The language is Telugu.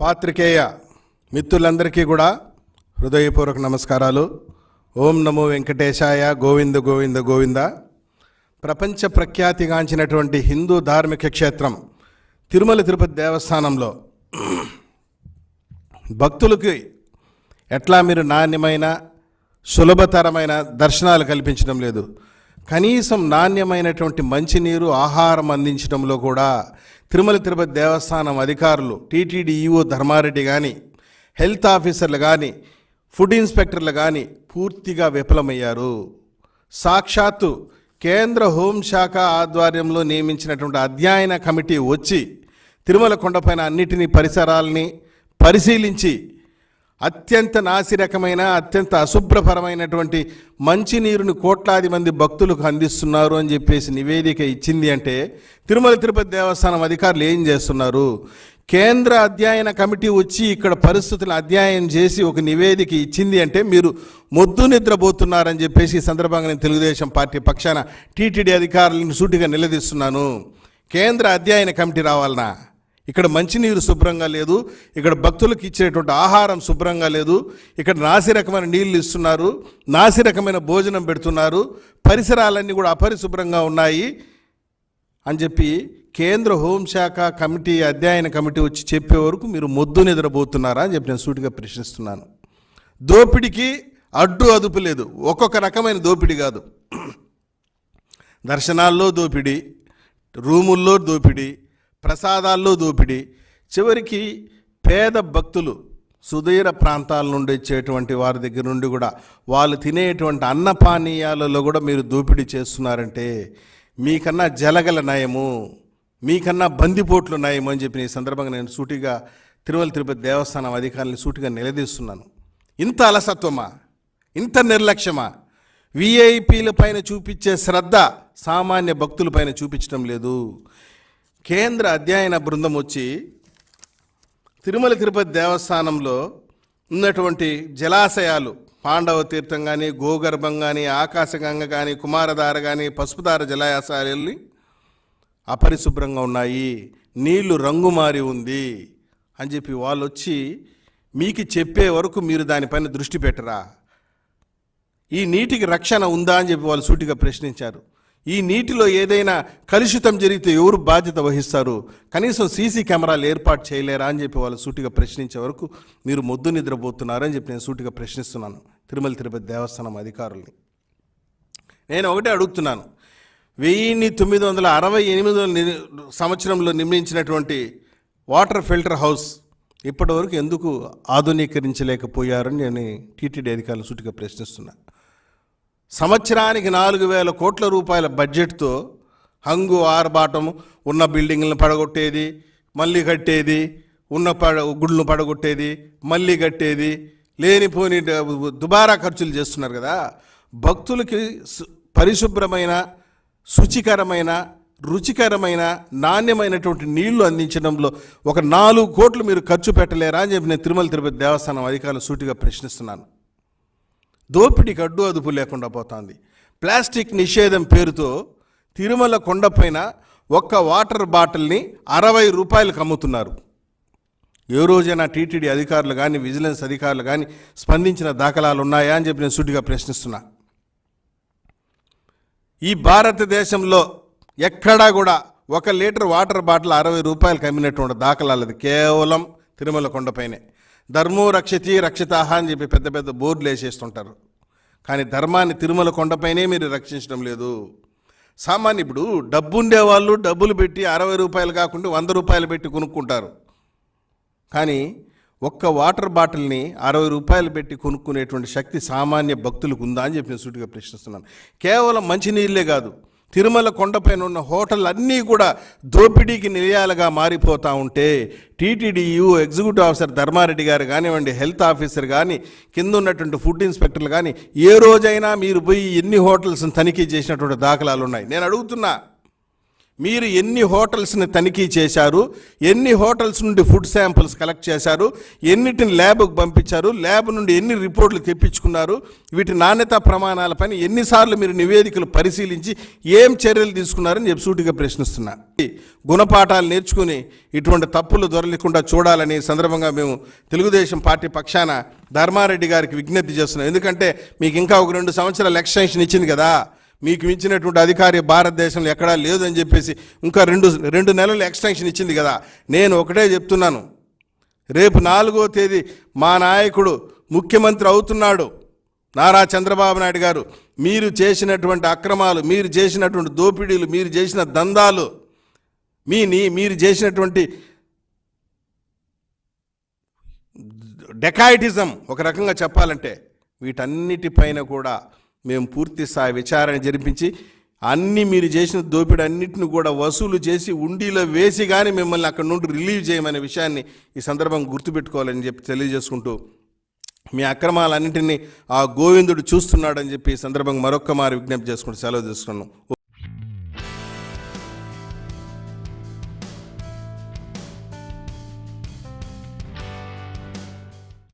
పాత్రికేయ మిత్రులందరికీ కూడా హృదయపూర్వక నమస్కారాలు. ఓం నమో వెంకటేశాయ. గోవింద గోవింద గోవింద. ప్రపంచ ప్రఖ్యాతిగాంచినటువంటి హిందూ ధార్మిక క్షేత్రం తిరుమల తిరుపతి దేవస్థానంలో భక్తులకి ఎట్లా మీరు నాణ్యమైన సులభతరమైన దర్శనాలు కల్పించడం లేదు, కనీసం నాణ్యమైనటువంటి మంచినీరు ఆహారం అందించడంలో కూడా తిరుమల తిరుపతి దేవస్థానం అధికారులు, టీటీడీ ఈఓ ధర్మారెడ్డి కానీ, హెల్త్ ఆఫీసర్లు కానీ, ఫుడ్ ఇన్స్పెక్టర్లు కానీ పూర్తిగా విఫలమయ్యారు. సాక్షాత్తు కేంద్ర హోంశాఖ ఆధ్వర్యంలో నియమించినటువంటి అధ్యయన కమిటీ వచ్చి తిరుమల కొండపైన అన్నిటినీ పరిసరాలని పరిశీలించి అత్యంత నాసిరకమైన అత్యంత అశుభ్రపరమైనటువంటి మంచినీరుని కోట్లాది మంది భక్తులకు అందిస్తున్నారు అని చెప్పేసి నివేదిక ఇచ్చింది అంటే తిరుమల తిరుపతి దేవస్థానం అధికారులు ఏం చేస్తున్నారు? కేంద్ర అధ్యయన కమిటీ వచ్చి ఇక్కడ పరిస్థితులను అధ్యయనం చేసి ఒక నివేదిక ఇచ్చింది అంటే మీరు మొద్దు నిద్రపోతున్నారని చెప్పేసి ఈ సందర్భంగా నేను తెలుగుదేశం పార్టీ పక్షాన టీటీడీ అధికారులను సూటిగా నిలదీస్తున్నాను. కేంద్ర అధ్యయన కమిటీ రావాలనా? ఇక్కడ మంచినీరు శుభ్రంగా లేదు, ఇక్కడ భక్తులకు ఇచ్చేటువంటి ఆహారం శుభ్రంగా లేదు, ఇక్కడ నాసిరకమైన నీళ్లు ఇస్తున్నారు, నాసిరకమైన భోజనం పెడుతున్నారు, పరిసరాలన్నీ కూడా అపరిశుభ్రంగా ఉన్నాయి అని చెప్పి కేంద్ర హోంశాఖ కమిటీ అధ్యయన కమిటీ వచ్చి చెప్పే వరకు మీరు మొద్దు నిద్రపోతున్నారా అని చెప్పి నేను సూటిగా ప్రశ్నిస్తున్నాను. దోపిడికి అడ్డు అదుపు లేదు. ఒక్కొక్క రకమైన దోపిడీ కాదు, దర్శనాల్లో దోపిడీ, రూముల్లో దోపిడీ, ప్రసాదాల్లో దోపిడీ, చివరికి పేద భక్తులు సుదూర ప్రాంతాల నుండి వచ్చేటువంటి వారి దగ్గర నుండి కూడా వాళ్ళు తినేటువంటి అన్నపానీయాలలో కూడా మీరు దోపిడీ చేస్తున్నారంటే మీకన్నా జలగల నయము, మీకన్నా బందిపోట్లు నయము అని చెప్పి ఈ సందర్భంగా నేను సూటిగా తిరుమల తిరుపతి దేవస్థానం అధికారులను సూటిగా నిలదీస్తున్నాను. ఇంత అలసత్వమా, ఇంత నిర్లక్ష్యమా? విఐపీల పైన చూపించే శ్రద్ధ సామాన్య భక్తుల పైన చూపించడం లేదు. కేంద్ర అధ్యయన బృందం వచ్చి తిరుమల తిరుపతి దేవస్థానంలో ఉన్నటువంటి జలాశయాలు, పాండవ తీర్థం కానీ, గోగర్భం కానీ, ఆకాశగంగ కానీ, కుమారధార కానీ, పసుపుధార జలాశయాలని అపరిశుభ్రంగా ఉన్నాయి, నీళ్లు రంగు మారి ఉంది అని చెప్పి వాళ్ళు వచ్చి మీకు చెప్పే వరకు మీరు దానిపైన దృష్టి పెట్టరా? ఈ నీటికి రక్షణ ఉందా అని చెప్పి వాళ్ళు సూటిగా ప్రశ్నించారు. ఈ నీటిలో ఏదైనా కలుషితం జరిగితే ఎవరు బాధ్యత వహిస్తారు? కనీసం సీసీ కెమెరాలు ఏర్పాటు చేయలేరా అని చెప్పి వాళ్ళు సూటిగా ప్రశ్నించే వరకు మీరు మొద్దు నిద్రపోతున్నారని చెప్పి నేను సూటిగా ప్రశ్నిస్తున్నాను తిరుమల తిరుపతి దేవస్థానం అధికారుల్ని. నేను ఒకటే అడుగుతున్నాను, 1968 సంవత్సరంలో నిర్మించినటువంటి వాటర్ ఫిల్టర్ హౌస్ ఇప్పటివరకు ఎందుకు ఆధునీకరించలేకపోయారని నేను టీటీడీ అధికారులు సూటిగా ప్రశ్నిస్తున్నాను. సంవత్సరానికి 4,000 కోట్ల రూపాయల బడ్జెట్తో హంగు ఆర్బాటం ఉన్న బిల్డింగ్లను పడగొట్టేది, మళ్ళీ కట్టేది, ఉన్న గుళ్ళు పడగొట్టేది, మళ్ళీ కట్టేది, లేనిపోని దుబారా ఖర్చులు చేస్తున్నారు కదా. భక్తులకి పరిశుభ్రమైన, శుచికరమైన, రుచికరమైన, నాణ్యమైనటువంటి నీళ్లు అందించడంలో ఒక 4 కోట్లు మీరు ఖర్చు పెట్టలేరా అని చెప్పి నేను తిరుమల తిరుపతి దేవస్థానం అధికారులు సూటిగా ప్రశ్నిస్తున్నాను. దోపిడీకి అడ్డు అదుపు లేకుండా పోతుంది. ప్లాస్టిక్ నిషేధం పేరుతో తిరుమల కొండపైన ఒక్క వాటర్ బాటిల్ని 60 రూపాయలకు అమ్ముతున్నారు. ఏ రోజైనా టీటీడీ అధికారులు కానీ, విజిలెన్స్ అధికారులు కానీ స్పందించిన దాఖలాలు ఉన్నాయా అని చెప్పి నేను సూటిగా ప్రశ్నిస్తున్నా. ఈ భారతదేశంలో ఎక్కడా కూడా 1 లీటర్ వాటర్ బాటిల్ 60 రూపాయలకు అమ్మినటువంటి దాఖలాలు అది కేవలం తిరుమల కొండపైనే. ధర్మో రక్షతి రక్షితాహ అని చెప్పి పెద్ద పెద్ద బోర్డులు వేసేస్తుంటారు, కానీ ధర్మాన్ని తిరుమల కొండపైనే మీరు రక్షించడం లేదు. సామాన్య ఇప్పుడు డబ్బు ఉండేవాళ్ళు డబ్బులు పెట్టి 60 రూపాయలు కాకుండా 100 రూపాయలు పెట్టి కొనుక్కుంటారు, కానీ ఒక్క వాటర్ బాటిల్ని 60 రూపాయలు పెట్టి కొనుక్కునేటువంటి శక్తి సామాన్య భక్తులకు ఉందా అని చెప్పి నేను సూటిగా ప్రశ్నిస్తున్నాను. కేవలం మంచినీళ్ళే కాదు, తిరుమల కొండపైన ఉన్న హోటల్ అన్నీ కూడా దోపిడీకి నిలయాలుగా మారిపోతూ ఉంటే టీటీడీ ఎగ్జిక్యూటివ్ ఆఫీసర్ ధర్మారెడ్డి గారు కానివ్వండి, హెల్త్ ఆఫీసర్ కానీ, కింద ఉన్నటువంటి ఫుడ్ ఇన్స్పెక్టర్లు కానీ ఏ రోజైనా మీరు పోయి ఎన్ని హోటల్స్ని తనిఖీ చేసినటువంటి దాఖలాలు ఉన్నాయి? నేను అడుగుతున్నా, మీరు ఎన్ని హోటల్స్ని తనిఖీ చేశారు, ఎన్ని హోటల్స్ నుండి ఫుడ్ శాంపిల్స్ కలెక్ట్ చేశారు, ఎన్నిటిని ల్యాబ్కు పంపించారు, ల్యాబ్ నుండి ఎన్ని రిపోర్ట్లు తెప్పించుకున్నారు, వీటి నాణ్యతా ప్రమాణాలపైన ఎన్నిసార్లు మీరు నివేదికలు పరిశీలించి ఏం చర్యలు తీసుకున్నారని చెప్పి సూటిగా ప్రశ్నిస్తున్నా. గుణపాఠాలు నేర్చుకుని ఇటువంటి తప్పులు దొరకకుండా చూడాలని సందర్భంగా మేము తెలుగుదేశం పార్టీ పక్షాన ధర్మారెడ్డి గారికి విజ్ఞప్తి చేస్తున్నాం. ఎందుకంటే మీకు ఇంకా ఒక 2 సంవత్సరాల ఎక్స్టెన్షన్ ఇచ్చింది కదా, మీకు మించినటువంటి అధికారి భారతదేశంలో ఎక్కడా లేదని చెప్పేసి ఇంకా రెండు నెలలు ఎక్స్టెన్షన్ ఇచ్చింది కదా. నేను ఒకటే చెప్తున్నాను, రేపు 4వ తేదీ మా నాయకుడు ముఖ్యమంత్రి అవుతున్నాడు నారా చంద్రబాబు నాయుడు గారు. మీరు చేసినటువంటి అక్రమాలు, మీరు చేసినటువంటి దోపిడీలు, మీరు చేసిన దందాలు, మీరు చేసినటువంటి డెకాయిటిజం ఒక రకంగా చెప్పాలంటే, వీటన్నిటిపైన కూడా మేము పూర్తి స్థాయి విచారణ జరిపించి మీరు చేసిన దోపిడీ అన్నిటిని కూడా వసూలు చేసి ఉండిలో వేసి కానీ మిమ్మల్ని అక్కడి నుండి రిలీవ్ చేయమనే విషయాన్ని ఈ సందర్భం గుర్తుపెట్టుకోవాలని చెప్పి తెలియజేసుకుంటూ, మీ అక్రమాలన్నింటినీ ఆ గోవిందుడు చూస్తున్నాడని చెప్పి ఈ సందర్భంగా మరొక్క మారు విజ్ఞప్తి చేసుకుంటూ సెలవు తీసుకున్నాను.